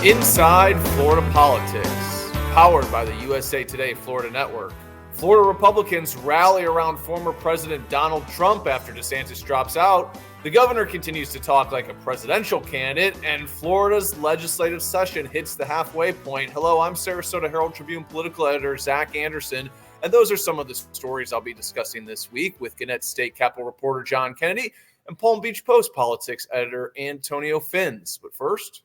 Inside Florida Politics, powered by the USA Today Florida Network. Florida Republicans rally around former President Donald Trump after DeSantis drops out. The governor continues to talk like a presidential candidate, and Florida's legislative session hits the halfway point. Hello, I'm Sarasota Herald Tribune political editor Zac Anderson, and those are some of the stories I'll be discussing this week with Gannett State Capitol reporter John Kennedy and Palm Beach Post politics editor Antonio Fins. But first,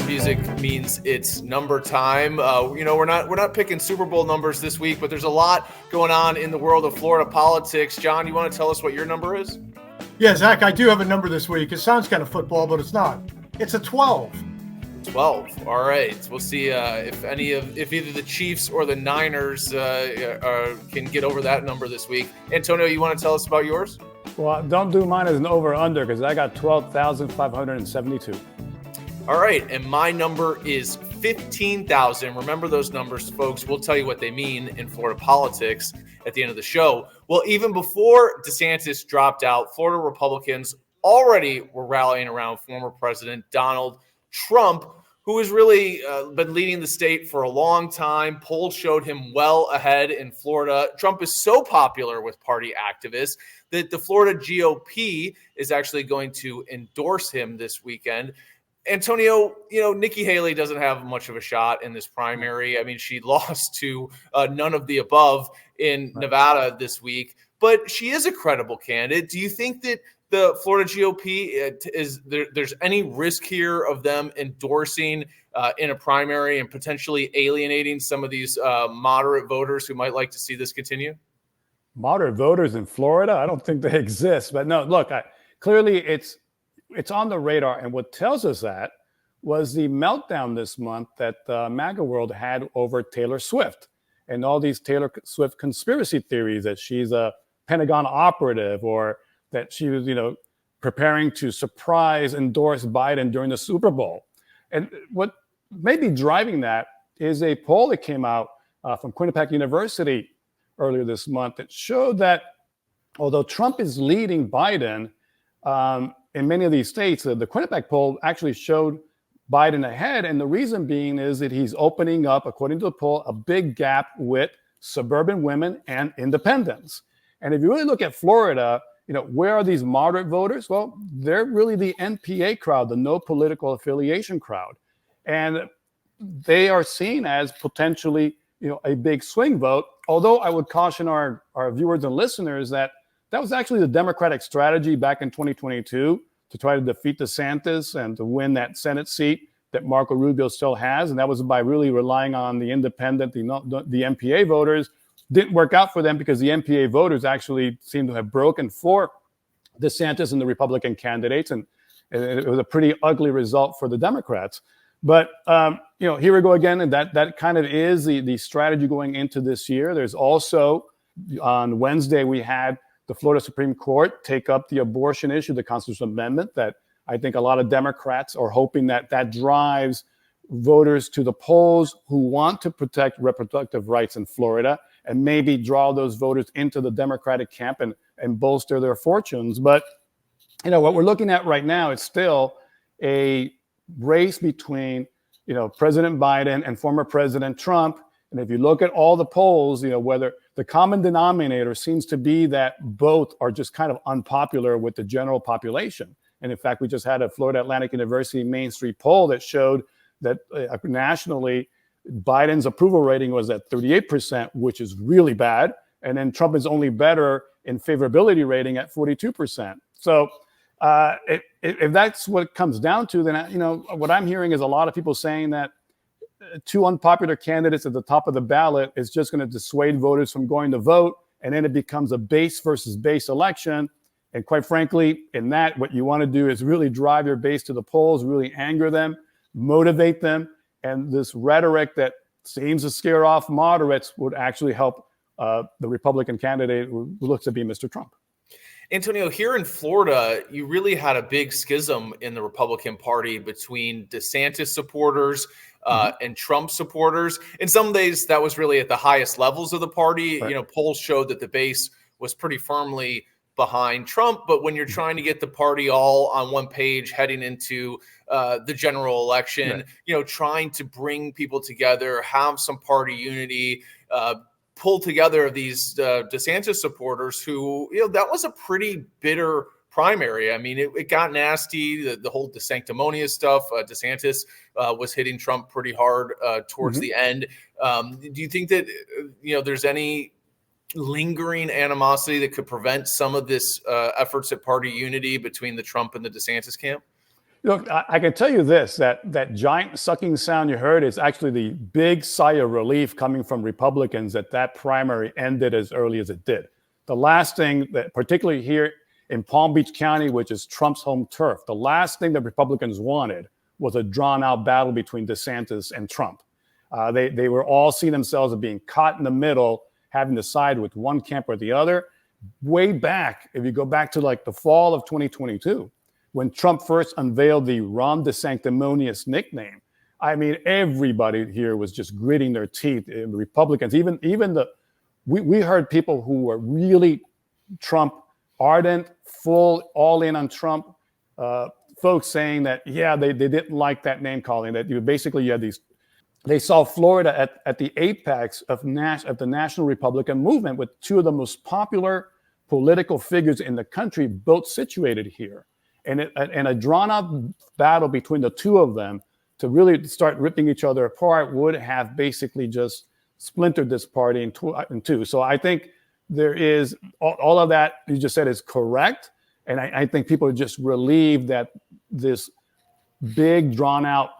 music means it's number time. We're not picking Super Bowl numbers this week, but there's a lot going on in the world of Florida politics. John, you want to tell us what your number is? Yeah, Zach, I do have a number this week. It sounds kind of football, but it's not. It's a 12. 12. All right. We'll see if either the Chiefs or the Niners can get over that number this week. Antonio, you want to tell us about yours? Well, don't do mine as an over-under because I got 12,572. All right, and my number is 15,000. Remember those numbers, folks. We'll tell you what they mean in Florida politics at the end of the show. Well, even before DeSantis dropped out, Florida Republicans already were rallying around former President Donald Trump, who has really been leading the state for a long time. Polls showed him well ahead in Florida. Trump is so popular with party activists that the Florida GOP is actually going to endorse him this weekend. Antonio, Nikki Haley doesn't have much of a shot in this primary. I mean, she lost to none of the above in Nevada this week, but she is a credible candidate. Do you think that the Florida GOP there's any risk here of them endorsing in a primary and potentially alienating some of these moderate voters who might like to see this continue? Moderate voters in Florida? I don't think they exist. But no, look, clearly it's on the radar. And what tells us that was the meltdown this month that MAGA world had over Taylor Swift and all these Taylor Swift conspiracy theories that she's a Pentagon operative or that she was, preparing to surprise endorse Biden during the Super Bowl. And what may be driving that is a poll that came out from Quinnipiac University earlier this month that showed that although Trump is leading Biden, in many of these states, the Quinnipiac poll actually showed Biden ahead. And the reason being is that he's opening up, according to the poll, a big gap with suburban women and independents. And if you really look at Florida, where are these moderate voters? Well, they're really the NPA crowd, the no political affiliation crowd. And they are seen as potentially, a big swing vote. Although I would caution our viewers and listeners that was actually the Democratic strategy back in 2022 to try to defeat DeSantis and to win that Senate seat that Marco Rubio still has. And that was by really relying on the independent, the NPA voters. Didn't work out for them because the NPA voters actually seem to have broken for DeSantis and the Republican candidates. And it was a pretty ugly result for the Democrats. But, here we go again. And that kind of is the strategy going into this year. There's also, on Wednesday, we had the Florida Supreme Court take up the abortion issue, the constitutional amendment that I think a lot of Democrats are hoping that drives voters to the polls who want to protect reproductive rights in Florida and maybe draw those voters into the Democratic camp and bolster their fortunes. But, what we're looking at right now is still a race between, President Biden and former President Trump. And if you look at all the polls, whether the common denominator seems to be that both are just kind of unpopular with the general population. And in fact, we just had a Florida Atlantic University Main Street poll that showed that nationally, Biden's approval rating was at 38%, which is really bad. And then Trump is only better in favorability rating at 42%. So if that's what it comes down to, then, what I'm hearing is a lot of people saying that two unpopular candidates at the top of the ballot is just going to dissuade voters from going to vote. And then it becomes a base versus base election. And quite frankly, in that, what you want to do is really drive your base to the polls, really anger them, motivate them. And this rhetoric that seems to scare off moderates would actually help the Republican candidate who looks to be Mr. Trump. Antonio, here in Florida, you really had a big schism in the Republican Party between DeSantis supporters and Trump supporters. In some days, that was really at the highest levels of the party. Right. Polls showed that the base was pretty firmly behind Trump. But when you're trying to get the party all on one page heading into the general election, right. Trying to bring people together, have some party unity, pull together these DeSantis supporters who, that was a pretty bitter primary. I mean, it got nasty, the whole DeSanctimonious stuff. DeSantis was hitting Trump pretty hard towards the end. Do you think that, there's any lingering animosity that could prevent some of this efforts at party unity between the Trump and the DeSantis camp? Look, I can tell you this, that giant sucking sound you heard is actually the big sigh of relief coming from Republicans that primary ended as early as it did. The last thing that, particularly here in Palm Beach County, which is Trump's home turf, the last thing that Republicans wanted was a drawn-out battle between DeSantis and Trump. They were all seeing themselves as being caught in the middle, having to side with one camp or the other. Way back, if you go back to like the fall of 2022, when Trump first unveiled the Ron DeSanctimonious nickname, I mean, everybody here was just gritting their teeth. The Republicans, we heard people who were really Trump ardent, full, all in on Trump, folks saying that, they didn't like that name calling, that you had these, they saw Florida at the apex of the National Republican movement with two of the most popular political figures in the country, both situated here. And a drawn-out battle between the two of them to really start ripping each other apart would have basically just splintered this party in two. So I think there is all of that you just said is correct. And I think people are just relieved that this big, drawn-out,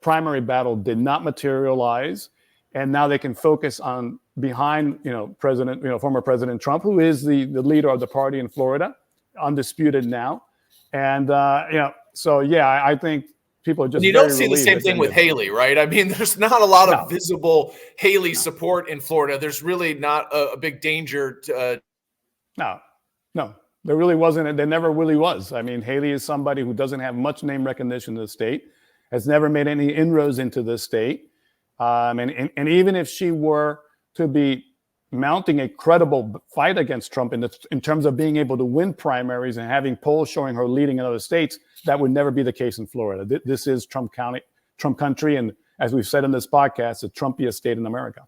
primary battle did not materialize. And now they can focus on behind, former President Trump, who is the leader of the party in Florida, undisputed now. And, I think people are just. You don't see the same thing with Haley, right? I mean, there's not a lot of visible Haley support in Florida. There's really not a big danger to. No, there really wasn't. And there never really was. I mean, Haley is somebody who doesn't have much name recognition in the state, has never made any inroads into the state. And even if she were to be mounting a credible fight against Trump in terms of being able to win primaries and having polls showing her leading in other states, that would never be the case in Florida. This is Trump country. And as we've said in this podcast, the Trumpiest state in America.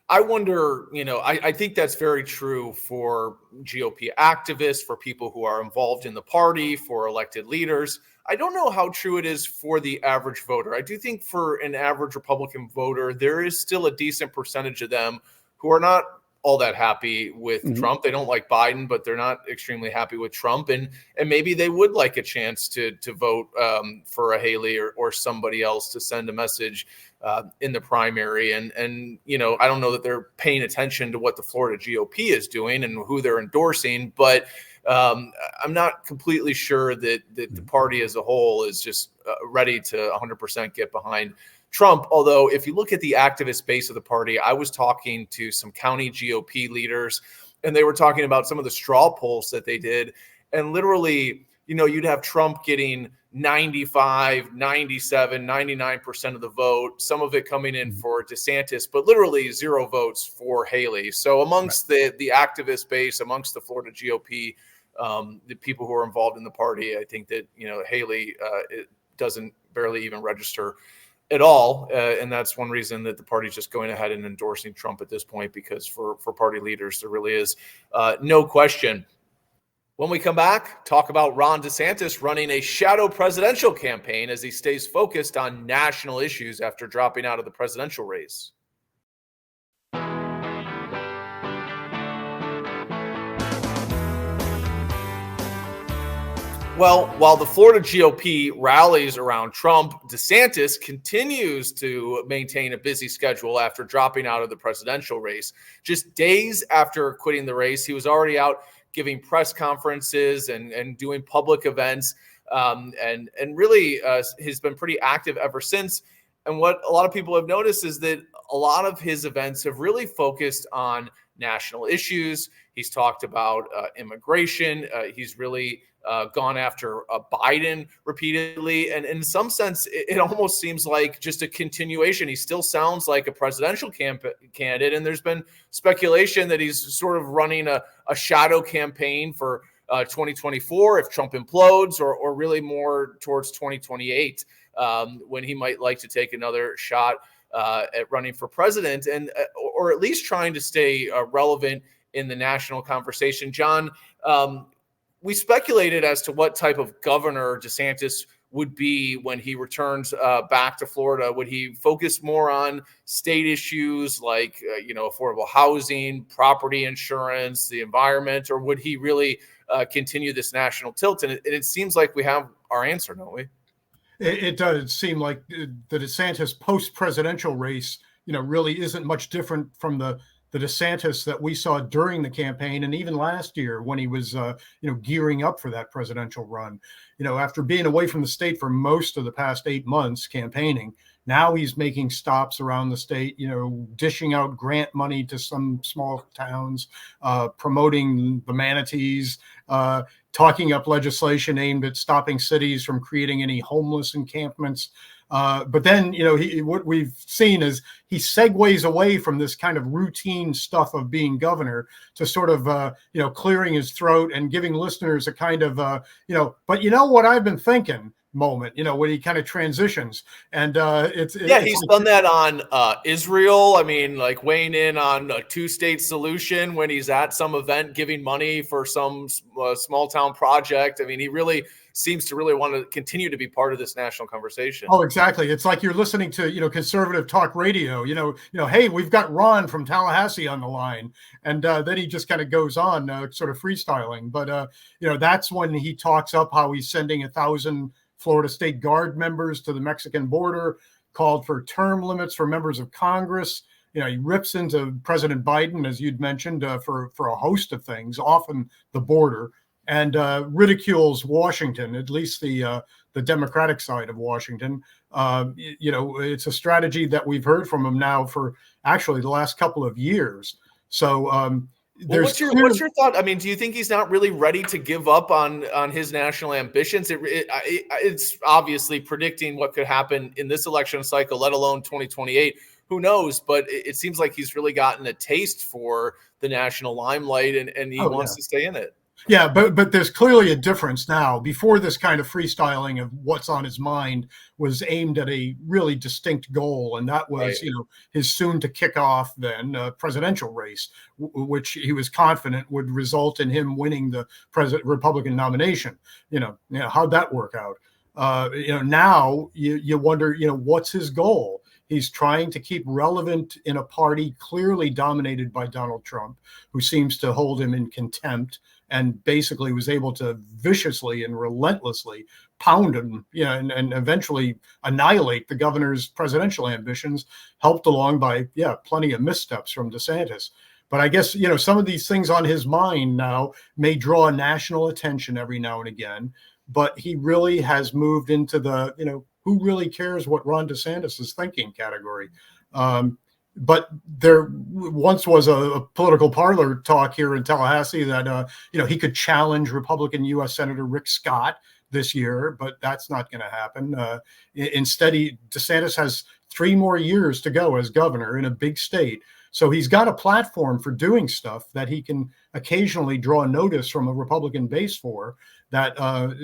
I wonder, I think that's very true for GOP activists, for people who are involved in the party, for elected leaders. I don't know how true it is for the average voter. I do think for an average Republican voter, there is still a decent percentage of them who are not all that happy with Trump. They don't like Biden, but they're not extremely happy with Trump. And maybe they would like a chance to vote for a Haley or somebody else to send a message in the primary. And I don't know that they're paying attention to what the Florida GOP is doing and who they're endorsing, but I'm not completely sure that the party as a whole is just ready to 100% get behind Trump. Although if you look at the activist base of the party, I was talking to some county GOP leaders and they were talking about some of the straw polls that they did. And literally, you'd have Trump getting 95, 97, 99% of the vote, some of it coming in for DeSantis, but literally 0 votes for Haley. So amongst the activist base, amongst the Florida GOP, the people who are involved in the party, I think that, Haley it doesn't barely even register at all. And that's one reason that the party's just going ahead and endorsing Trump at this point, because for party leaders, there really is no question. When we come back, talk about Ron DeSantis running a shadow presidential campaign as he stays focused on national issues after dropping out of the presidential race. Well, while the Florida GOP rallies around Trump, DeSantis continues to maintain a busy schedule after dropping out of the presidential race. Just days after quitting the race, he was already out giving press conferences and doing public events, and really he's been pretty active ever since. And what a lot of people have noticed is that a lot of his events have really focused on national issues. He's talked about immigration. He's really gone after Biden repeatedly. And in some sense, it almost seems like just a continuation. He still sounds like a presidential candidate. And there's been speculation that he's sort of running a shadow campaign for 2024 if Trump implodes, or really more towards 2028 when he might like to take another shot at running for president, and or at least trying to stay relevant in the national conversation. John, we speculated as to what type of governor DeSantis would be when he returns back to Florida. Would he focus more on state issues like, affordable housing, property insurance, the environment, or would he really continue this national tilt? And it seems like we have our answer, don't we? It does seem like the DeSantis post-presidential race, really isn't much different from the DeSantis that we saw during the campaign and even last year when he was, gearing up for that presidential run. After being away from the state for most of the past 8 months campaigning, now he's making stops around the state, dishing out grant money to some small towns, promoting the manatees, talking up legislation aimed at stopping cities from creating any homeless encampments. But then, what we've seen is he segues away from this kind of routine stuff of being governor to sort of, clearing his throat and giving listeners a kind of, but what I've been thinking moment, when he kind of transitions. And he's done that on Israel. I mean, like weighing in on a 2-state solution when he's at some event, giving money for some small town project. I mean, he really seems to really want to continue to be part of this national conversation. Oh, exactly. It's like you're listening to, conservative talk radio, hey, we've got Ron from Tallahassee on the line. And then he just kind of goes on sort of freestyling. But, that's when he talks up how he's sending 1,000 Florida State Guard members to the Mexican border, called for term limits for members of Congress. He rips into President Biden, as you'd mentioned, for a host of things, often the border, and ridicules Washington, at least the Democratic side of Washington. It's a strategy that we've heard from him now for actually the last couple of years. So what's your thought? I mean, do you think he's not really ready to give up on his national ambitions? It's obviously predicting what could happen in this election cycle, let alone 2028. Who knows? But it seems like he's really gotten a taste for the national limelight, and he wants to stay in it. Yeah, but there's clearly a difference now. Before, this kind of freestyling of what's on his mind was aimed at a really distinct goal, and that was, his soon to kick off then presidential race, which he was confident would result in him winning the Republican nomination. How'd that work out? Now you wonder, what's his goal? He's trying to keep relevant in a party clearly dominated by Donald Trump, who seems to hold him in contempt and basically was able to viciously and relentlessly pound him, and eventually annihilate the governor's presidential ambitions, helped along by, plenty of missteps from DeSantis. But I guess, some of these things on his mind now may draw national attention every now and again, but he really has moved into the, who really cares what Ron DeSantis is thinking category. But there once was a political parlor talk here in Tallahassee that, he could challenge Republican U.S. Senator Rick Scott this year, but that's not going to happen. Instead, DeSantis has 3 more years to go as governor in a big state. So he's got a platform for doing stuff that he can occasionally draw notice from a Republican base for, that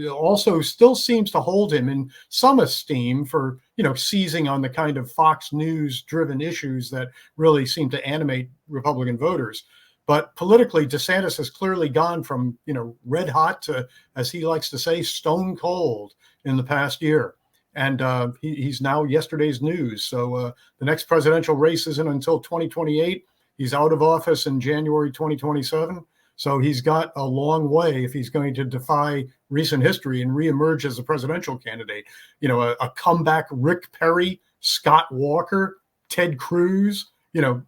also still seems to hold him in some esteem for, seizing on the kind of Fox News driven issues that really seem to animate Republican voters. But politically, DeSantis has clearly gone from, red hot to, as he likes to say, stone cold in the past year. And he's now yesterday's news. So the next presidential race isn't until 2028. He's out of office in January 2027. So he's got a long way if he's going to defy recent history and reemerge as a presidential candidate. A comeback Rick Perry, Scott Walker, Ted Cruz,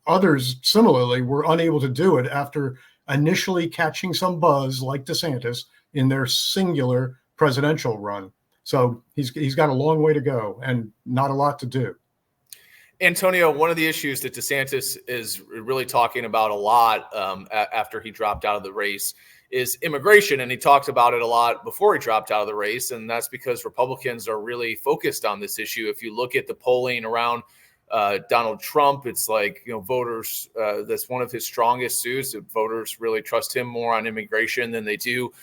others similarly were unable to do it after initially catching some buzz like DeSantis in their singular presidential run. So he's got a long way to go and not a lot to do. Antonio, one of the issues that DeSantis is really talking about a lot after he dropped out of the race is immigration. And he talked about it a lot before he dropped out of the race. And that's because Republicans are really focused on this issue. If you look at the polling around Donald Trump, it's like, voters, that's one of his strongest suits. Voters really trust him more on immigration than they do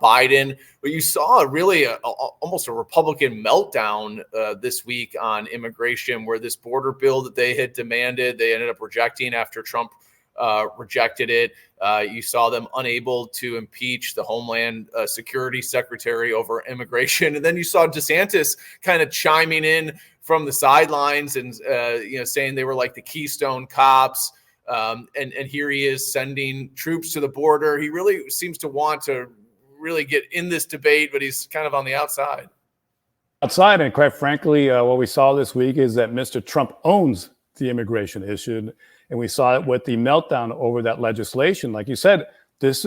Biden. But you saw really almost a Republican meltdown this week on immigration, where this border bill that they had demanded, they ended up rejecting after Trump rejected it. You saw them unable to impeach the Homeland Security Secretary over immigration. And then you saw DeSantis kind of chiming in from the sidelines and, saying they were like the Keystone Cops. And here he is sending troops to the border. He really seems to want to really get in this debate, but he's kind of on the outside. And quite frankly, what we saw this week is that Mr. Trump owns the immigration issue. And we saw it with the meltdown over that legislation. Like you said, this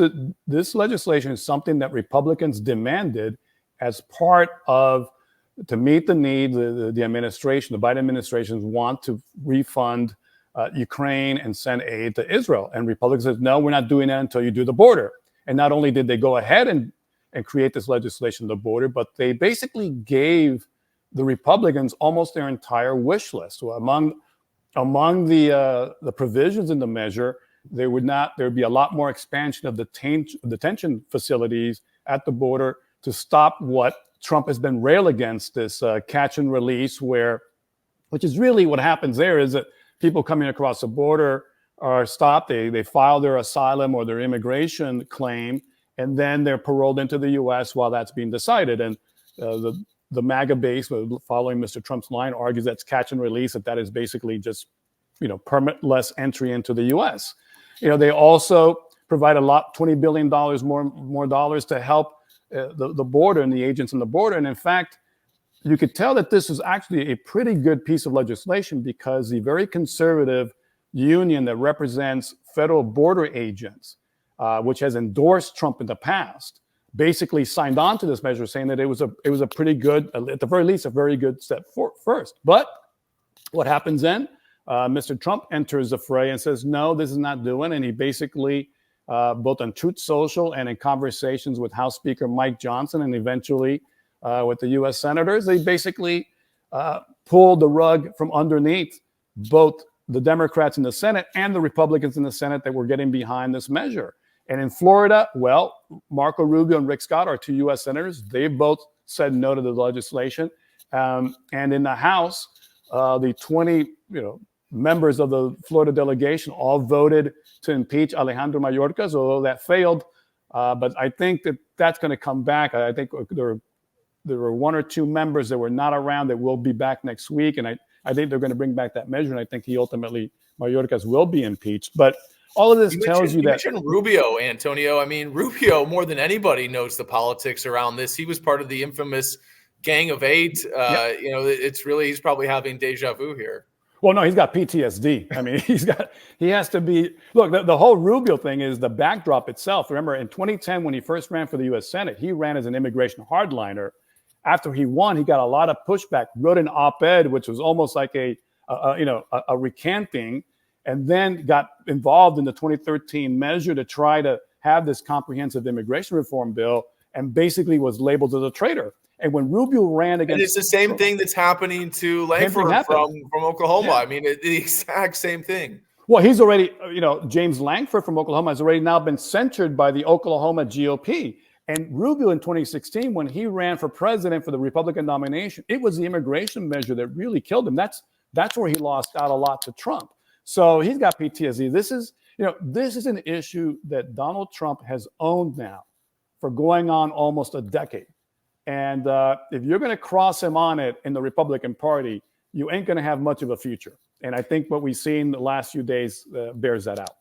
legislation is something that Republicans demanded as part of, to meet the need, the administration, the Biden administration want to refund Ukraine and send aid to Israel. And Republicans said, no, we're not doing that until you do the border. And not only did they go ahead and create this legislation, the border, but they basically gave the Republicans almost their entire wish list. So among the provisions in the measure, there would be a lot more expansion of detention facilities at the border to stop what Trump has been railed against, this catch and release, which is really what happens there is that people coming across the border are stopped, they file their asylum or their immigration claim, and then they're paroled into the U.S. while that's being decided. And the MAGA base, following Mr. Trump's line, argues that's catch and release, that is basically just, permitless entry into the U.S. They also provide $20 billion more dollars to help the border and the agents on the border. And in fact, you could tell that this is actually a pretty good piece of legislation, because the very conservative union that represents federal border agents, which has endorsed Trump in the past, basically signed on to this measure, saying that it was a pretty good, at the very least, a very good step first. But what happens then? Mr. Trump enters the fray and says, no, this is not doing. And he basically, both on Truth Social and in conversations with House Speaker Mike Johnson, and eventually with the U.S. senators, they basically pulled the rug from underneath both the Democrats in the Senate and the Republicans in the Senate that were getting behind this measure. And in Florida, well, Marco Rubio and Rick Scott are two U.S. senators. They both said no to the legislation. And in the House, the 20 members of the Florida delegation all voted to impeach Alejandro Mayorkas, although that failed. But I think that's going to come back. I think there were one or two members that were not around that will be back next week. And I think they're going to bring back that measure. And I think Mayorkas will be impeached. But all of this tells you that. You mentioned Rubio, Antonio. I mean, Rubio, more than anybody, knows the politics around this. He was part of the infamous Gang of Eight. Yep. It's really, he's probably having deja vu here. Well, no, he's got PTSD. I mean, he has to be. Look, the whole Rubio thing is the backdrop itself. Remember, in 2010, when he first ran for the U.S. Senate, he ran as an immigration hardliner. After he won, he got a lot of pushback, wrote an op-ed, which was almost like a recanting, and then got involved in the 2013 measure to try to have this comprehensive immigration reform bill, and basically was labeled as a traitor. And when Rubio ran against, and it's the same thing that's happening to Langford from Oklahoma. Yeah. I mean, the exact same thing. Well, he's already, James Langford from Oklahoma has already now been censured by the Oklahoma GOP. And Rubio in 2016, when he ran for president for the Republican nomination, it was the immigration measure that really killed him. That's where he lost out a lot to Trump. So he's got PTSD. This is an issue that Donald Trump has owned now for going on almost a decade. And if you're going to cross him on it in the Republican Party, you ain't going to have much of a future. And I think what we've seen the last few days bears that out.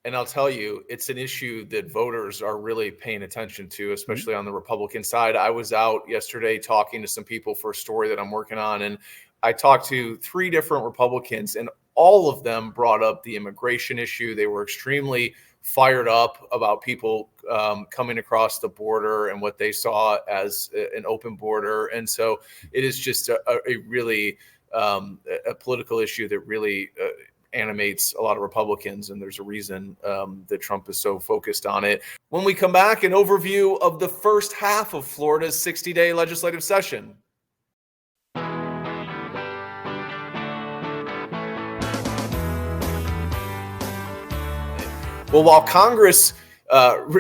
And I'll tell you, it's an issue that voters are really paying attention to, especially on the Republican side. I was out yesterday talking to some people for a story that I'm working on, and I talked to 3 different Republicans, and all of them brought up the immigration issue. They were extremely fired up about people coming across the border and what they saw as an open border. And so it is just a really a political issue that really animates a lot of Republicans, and there's a reason that Trump is so focused on it. When we come back, an overview of the first half of Florida's 60-day legislative session. Well, while Congress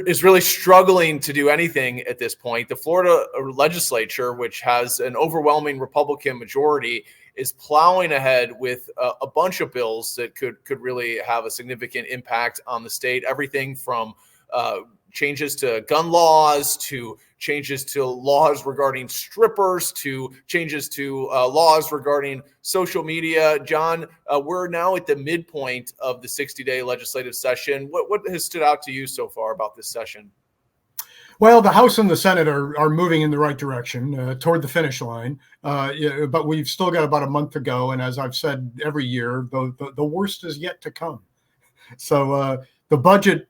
is really struggling to do anything at this point, the Florida legislature, which has an overwhelming Republican majority, is plowing ahead with a bunch of bills that could really have a significant impact on the state. Everything from changes to gun laws, to changes to laws regarding strippers, to changes to laws regarding social media. John, we're now at the midpoint of the 60-day legislative session. What has stood out to you so far about this session? Well, the House and the Senate are moving in the right direction toward the finish line, but we've still got about a month to go. And as I've said every year, the worst is yet to come. So the budget,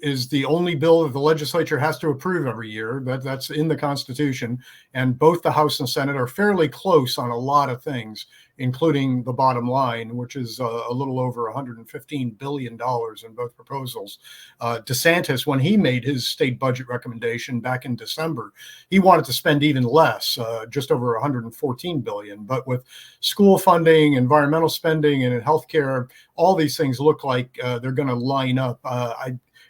is the only bill that the legislature has to approve every year. That's in the Constitution. And both the House and Senate are fairly close on a lot of things, including the bottom line, which is a little over $115 billion in both proposals. DeSantis, when he made his state budget recommendation back in December, he wanted to spend even less, just over $114 billion. But with school funding, environmental spending, and in healthcare, all these things look like they're going to line up.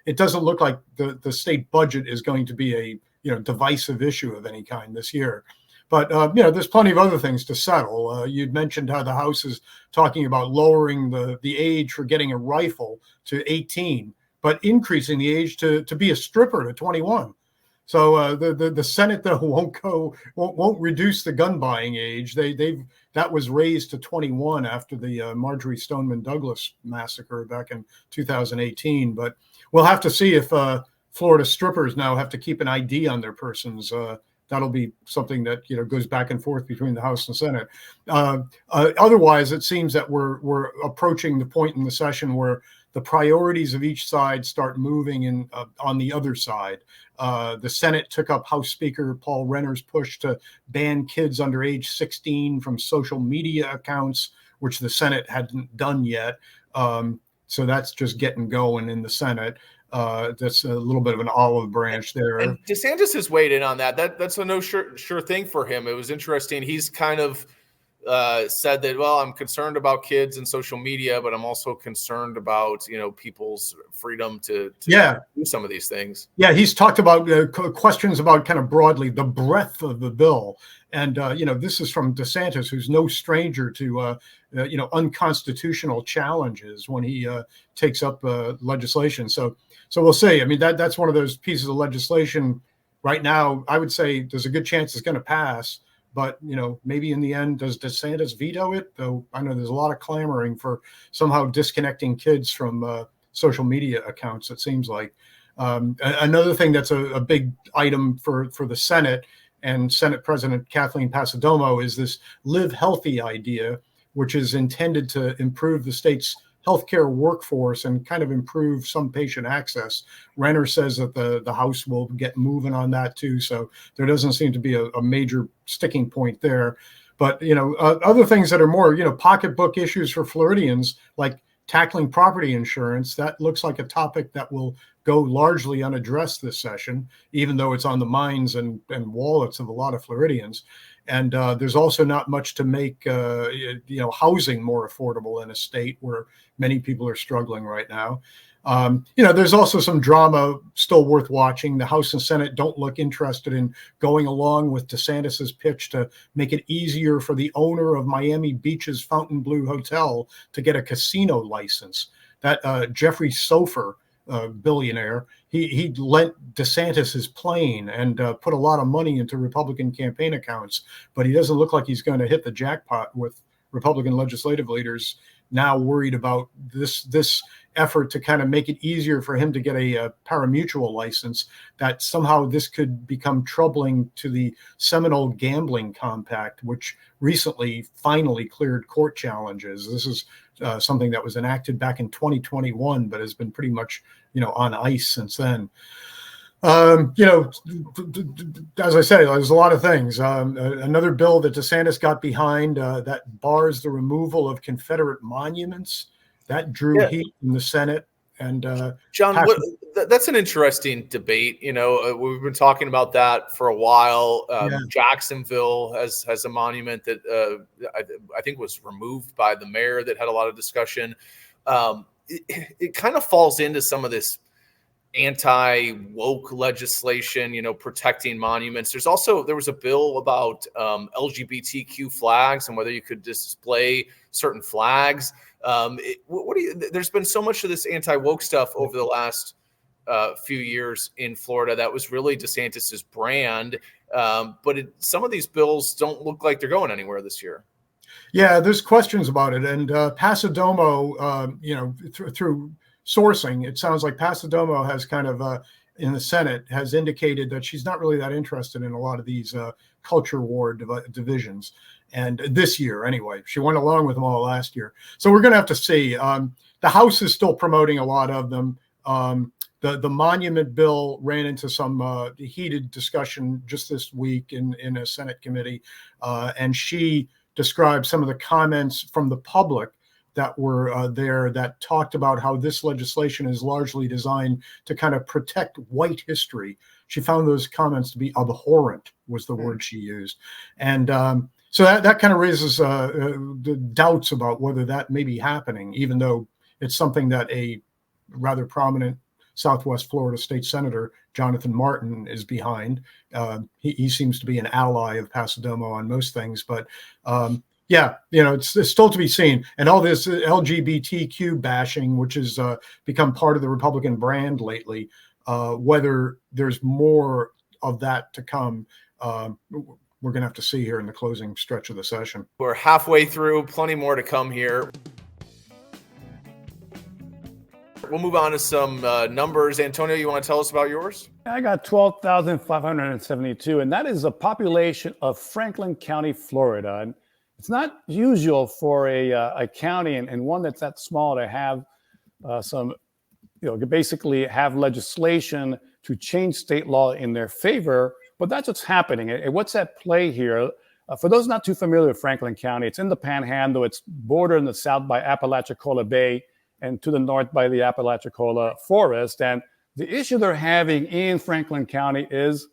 It doesn't look like the state budget is going to be a divisive issue of any kind this year. But, there's plenty of other things to settle. You'd mentioned how the House is talking about lowering the age for getting a rifle to 18, but increasing the age to be a stripper to 21. So the Senate, though, won't reduce the gun buying age. That was raised to 21 after the Marjorie Stoneman Douglas massacre back in 2018. But we'll have to see if Florida strippers now have to keep an ID on their persons. That'll be something that goes back and forth between the House and Senate. Otherwise, it seems that we're approaching the point in the session where the priorities of each side start moving in on the other side. The Senate took up House Speaker Paul Renner's push to ban kids under age 16 from social media accounts, which the Senate hadn't done yet. So that's just getting going in the Senate. That's a little bit of an olive branch there. And DeSantis has weighed in on that. That's a no sure thing for him. It was interesting. He's kind of said that, well, I'm concerned about kids and social media, but I'm also concerned about, people's freedom to do some of these things. Yeah, he's talked about questions about kind of broadly the breadth of the bill. And, this is from DeSantis, who's no stranger to, unconstitutional challenges when he takes up legislation. So we'll see. I mean, that's one of those pieces of legislation right now. I would say there's a good chance it's going to pass. But, maybe in the end, does DeSantis veto it? Though I know there's a lot of clamoring for somehow disconnecting kids from social media accounts, it seems like. Another thing that's a big item for the Senate and Senate President Kathleen Passidomo is this Live Healthy idea, which is intended to improve the state's healthcare workforce and kind of improve some patient access. Renner says that the House will get moving on that too. So there doesn't seem to be a major sticking point there. But, other things that are more, pocketbook issues for Floridians, like tackling property insurance, that looks like a topic that will go largely unaddressed this session, even though it's on the minds and wallets of a lot of Floridians. And there's also not much to make, housing more affordable in a state where many people are struggling right now. There's also some drama still worth watching. The House and Senate don't look interested in going along with DeSantis's pitch to make it easier for the owner of Miami Beach's Fontainebleau Hotel to get a casino license. That Jeffrey Sofer, billionaire, he lent DeSantis his plane and put a lot of money into Republican campaign accounts, but he doesn't look like he's going to hit the jackpot with Republican legislative leaders now worried about this effort to kind of make it easier for him to get a pari-mutuel license, that somehow this could become troubling to the Seminole Gambling Compact, which recently finally cleared court challenges. This is something that was enacted back in 2021, but has been pretty much, on ice since then. You know, as I say, there's a lot of things. Another bill that DeSantis got behind that bars the removal of Confederate monuments that drew heat in the Senate. And John, that's an interesting debate. You know, we've been talking about that for a while. Jacksonville has a monument that I think was removed by the mayor that had a lot of discussion. It kind of falls into some of this anti-woke legislation, you know, protecting monuments. There was a bill about LGBTQ flags and whether you could display certain flags. There's been so much of this anti-woke stuff over the last few years in Florida that was really DeSantis's brand. But some of these bills don't look like they're going anywhere this year. Yeah, there's questions about it. And Pasadomo, you know, through sourcing, it sounds like Pasadomo has kind of in the Senate has indicated that she's not really that interested in a lot of these culture war divisions. And this year, anyway, she went along with them all last year. So we're going to have to see. The House is still promoting a lot of them. The monument bill ran into some heated discussion just this week in a Senate committee. And she described some of the comments from the public that were there that talked about how this legislation is largely designed to kind of protect white history. She found those comments to be abhorrent, was the word she used. And so that kind of raises the doubts about whether that may be happening, even though it's something that a rather prominent Southwest Florida state senator, Jonathan Martin, is behind. He seems to be an ally of Pasadomo on most things, but yeah, you know, it's still to be seen. And all this LGBTQ bashing, which has become part of the Republican brand lately, whether there's more of that to come, we're going to have to see here in the closing stretch of the session. We're halfway through, plenty more to come here. We'll move on to some numbers. Antonio, you want to tell us about yours? I got 12,572, and that is a population of Franklin County, Florida. And it's not usual for a county and one that's that small to have some, you know, basically have legislation to change state law in their favor. But that's what's happening. And what's at play here? For those not too familiar with Franklin County, it's in the Panhandle. It's bordered in the south by Apalachicola Bay and to the north by the Apalachicola Forest. And the issue they're having in Franklin County is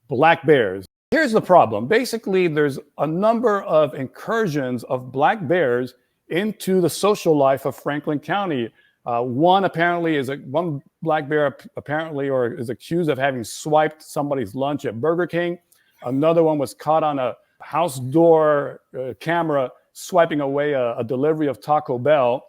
black bears. Here's the problem. Basically, there's a number of incursions of black bears into the social life of Franklin County. One black bear apparently or is accused of having swiped somebody's lunch at Burger King. Another one was caught on a house door camera swiping away a delivery of Taco Bell.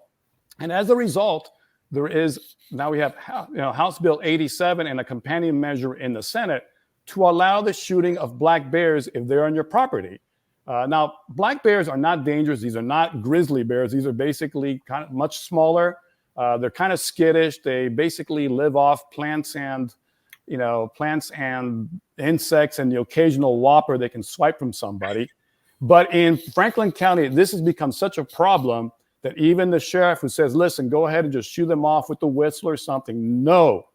And as a result, now we have House Bill 87 and a companion measure in the Senate to allow the shooting of black bears if they're on your property. Now, black bears are not dangerous. These are not grizzly bears. These are basically kind of much smaller. They're kind of skittish. They basically live off plants and insects and the occasional whopper they can swipe from somebody. But in Franklin County, this has become such a problem that even the sheriff who says, listen, go ahead and just shoot them off with the whistle or something. No,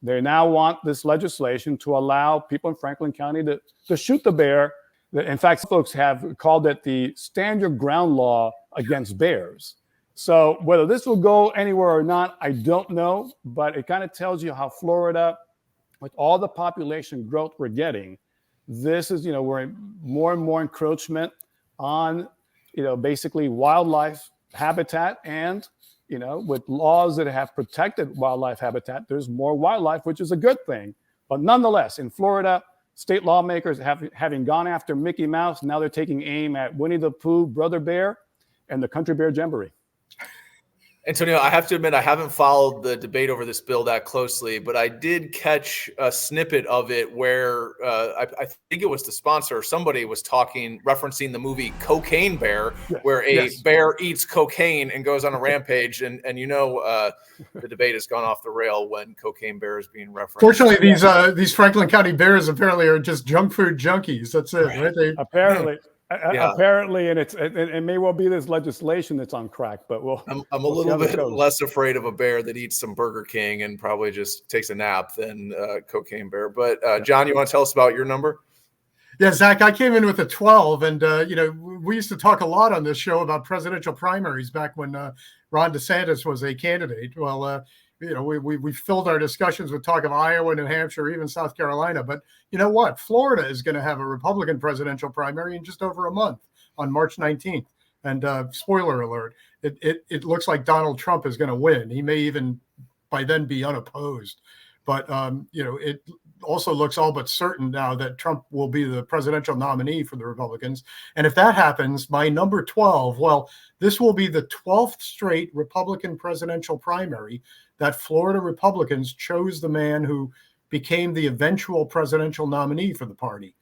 they now want this legislation to allow people in Franklin County to shoot the bear. In fact, folks have called it the stand your ground law against bears. So whether this will go anywhere or not, I don't know, but it kind of tells you how Florida, with all the population growth we're getting, this is, we're in more and more encroachment on, basically wildlife habitat. And, with laws that have protected wildlife habitat, there's more wildlife, which is a good thing. But nonetheless, in Florida, state lawmakers having gone after Mickey Mouse, now they're taking aim at Winnie the Pooh, Brother Bear, and the Country Bear Jamboree. Antonio, I have to admit, I haven't followed the debate over this bill that closely, but I did catch a snippet of it where I think it was the sponsor or somebody was referencing the movie Cocaine Bear, where a bear eats cocaine and goes on a rampage. And the debate has gone off the rail when Cocaine Bear is being referenced. Fortunately, these Franklin County bears apparently are just junk food junkies. That's it, right? Apparently. Apparently, and it may well be this legislation that's on crack, but I'm a we'll see little how this bit goes. less afraid of a bear that eats some Burger King and probably just takes a nap than cocaine bear. But John, you want to tell us about your number? Yeah, Zach, I came in with a 12, and we used to talk a lot on this show about presidential primaries back when Ron DeSantis was a candidate. Well, we filled our discussions with talk of Iowa, New Hampshire, even South Carolina. But you know what? Florida is going to have a Republican presidential primary in just over a month on March 19th. And spoiler alert, it looks like Donald Trump is going to win. He may even by then be unopposed. But it also looks all but certain now that Trump will be the presidential nominee for the Republicans. And if that happens, my number 12, well, this will be the 12th straight Republican presidential primary that Florida Republicans chose the man who became the eventual presidential nominee for the party.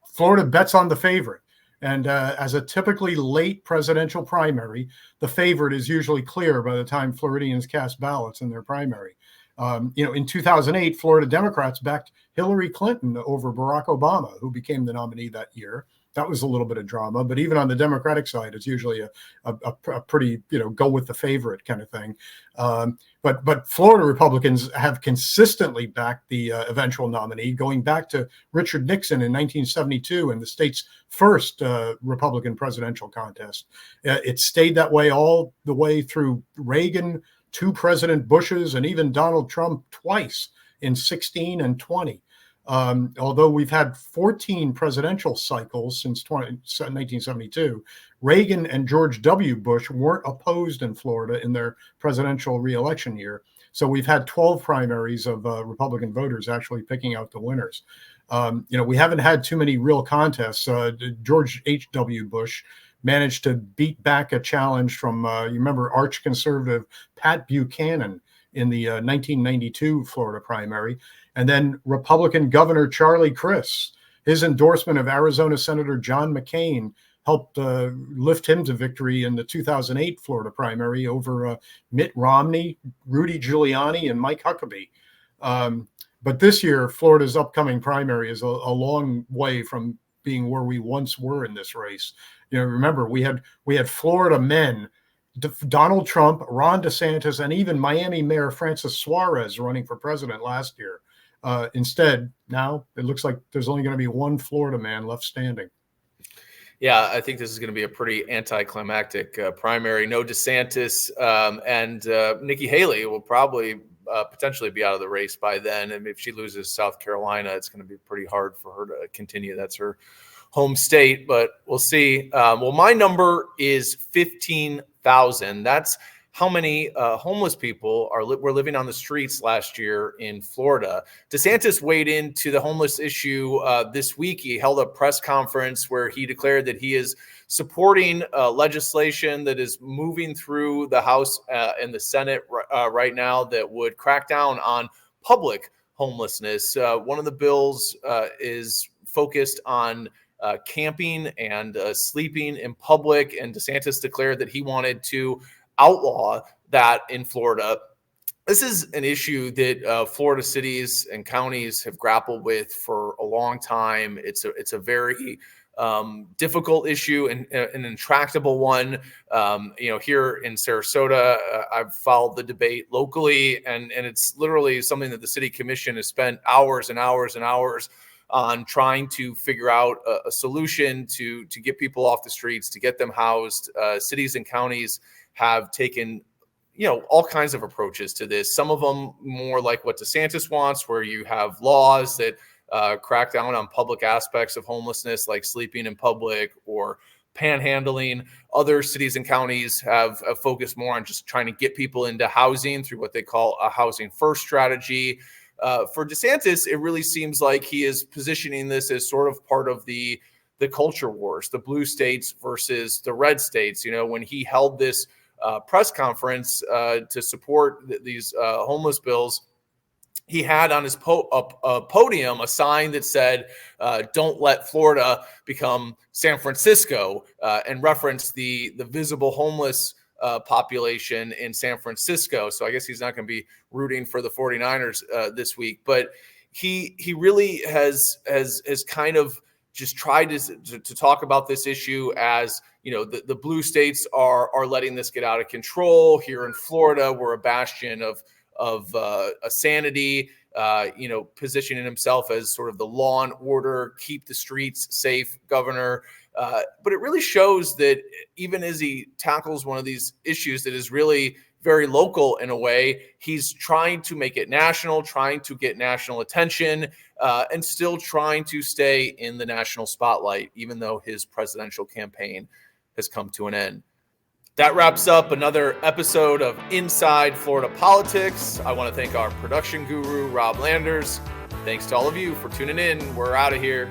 Florida bets on the favorite. And as a typically late presidential primary, the favorite is usually clear by the time Floridians cast ballots in their primary. In 2008, Florida Democrats backed Hillary Clinton over Barack Obama, who became the nominee that year. That was a little bit of drama, but even on the Democratic side, it's usually a pretty, go with the favorite kind of thing. But Florida Republicans have consistently backed the eventual nominee, going back to Richard Nixon in 1972 in the state's first Republican presidential contest. It stayed that way all the way through Reagan, 2 President Bushes, and even Donald Trump twice in 16 and 20. Although we've had 14 presidential cycles since 1972, Reagan and George W. Bush weren't opposed in Florida in their presidential reelection year. So we've had 12 primaries of Republican voters actually picking out the winners. We haven't had too many real contests. George H.W. Bush managed to beat back a challenge from, you remember, arch conservative Pat Buchanan in the 1992 Florida primary. And then Republican Governor Charlie Crist, his endorsement of Arizona Senator John McCain helped lift him to victory in the 2008 Florida primary over Mitt Romney, Rudy Giuliani, and Mike Huckabee. But this year, Florida's upcoming primary is a long way from being where we once were in this race. Remember, we had Florida men, Donald Trump, Ron DeSantis, and even Miami Mayor Francis Suarez running for president last year. Instead, now it looks like there's only going to be one Florida man left standing. Yeah, I think this is going to be a pretty anticlimactic primary. No DeSantis, and Nikki Haley will probably potentially be out of the race by then. And if she loses South Carolina, it's going to be pretty hard for her to continue. That's her home state, but we'll see. Well, my number is 15,000. That's how many homeless people were living on the streets last year in Florida. DeSantis weighed into the homeless issue this week. He held a press conference where he declared that he is supporting legislation that is moving through the House and the Senate right now that would crack down on public homelessness. One of the bills is focused on camping and sleeping in public, and DeSantis declared that he wanted to outlaw that in Florida. This is an issue that Florida cities and counties have grappled with for a long time. It's a very difficult issue and an intractable one. Here in Sarasota, I've followed the debate locally, and it's literally something that the city commission has spent hours and hours and hours on trying to figure out a solution to get people off the streets, to get them housed. Cities and counties have taken, all kinds of approaches to this. Some of them more like what DeSantis wants, where you have laws that crack down on public aspects of homelessness, like sleeping in public or panhandling. Other cities and counties have focused more on just trying to get people into housing through what they call a housing first strategy. For DeSantis, it really seems like he is positioning this as sort of part of the culture wars, the blue states versus the red states. When he held this press conference to support these homeless bills, he had on his podium a sign that said, "Don't let Florida become San Francisco," and referenced the visible homeless population in San Francisco. So I guess he's not going to be rooting for the 49ers this week, but he really has kind of just tried to talk about this issue as, the blue states are letting this get out of control. Here in Florida, we're a bastion of a sanity, positioning himself as sort of the law and order, keep the streets safe governor. But it really shows that even as he tackles one of these issues that is really very local in a way, he's trying to make it national, trying to get national attention, and still trying to stay in the national spotlight, even though his presidential campaign has come to an end. That wraps up another episode of Inside Florida Politics. I want to thank our production guru, Rob Landers. Thanks to all of you for tuning in. We're out of here.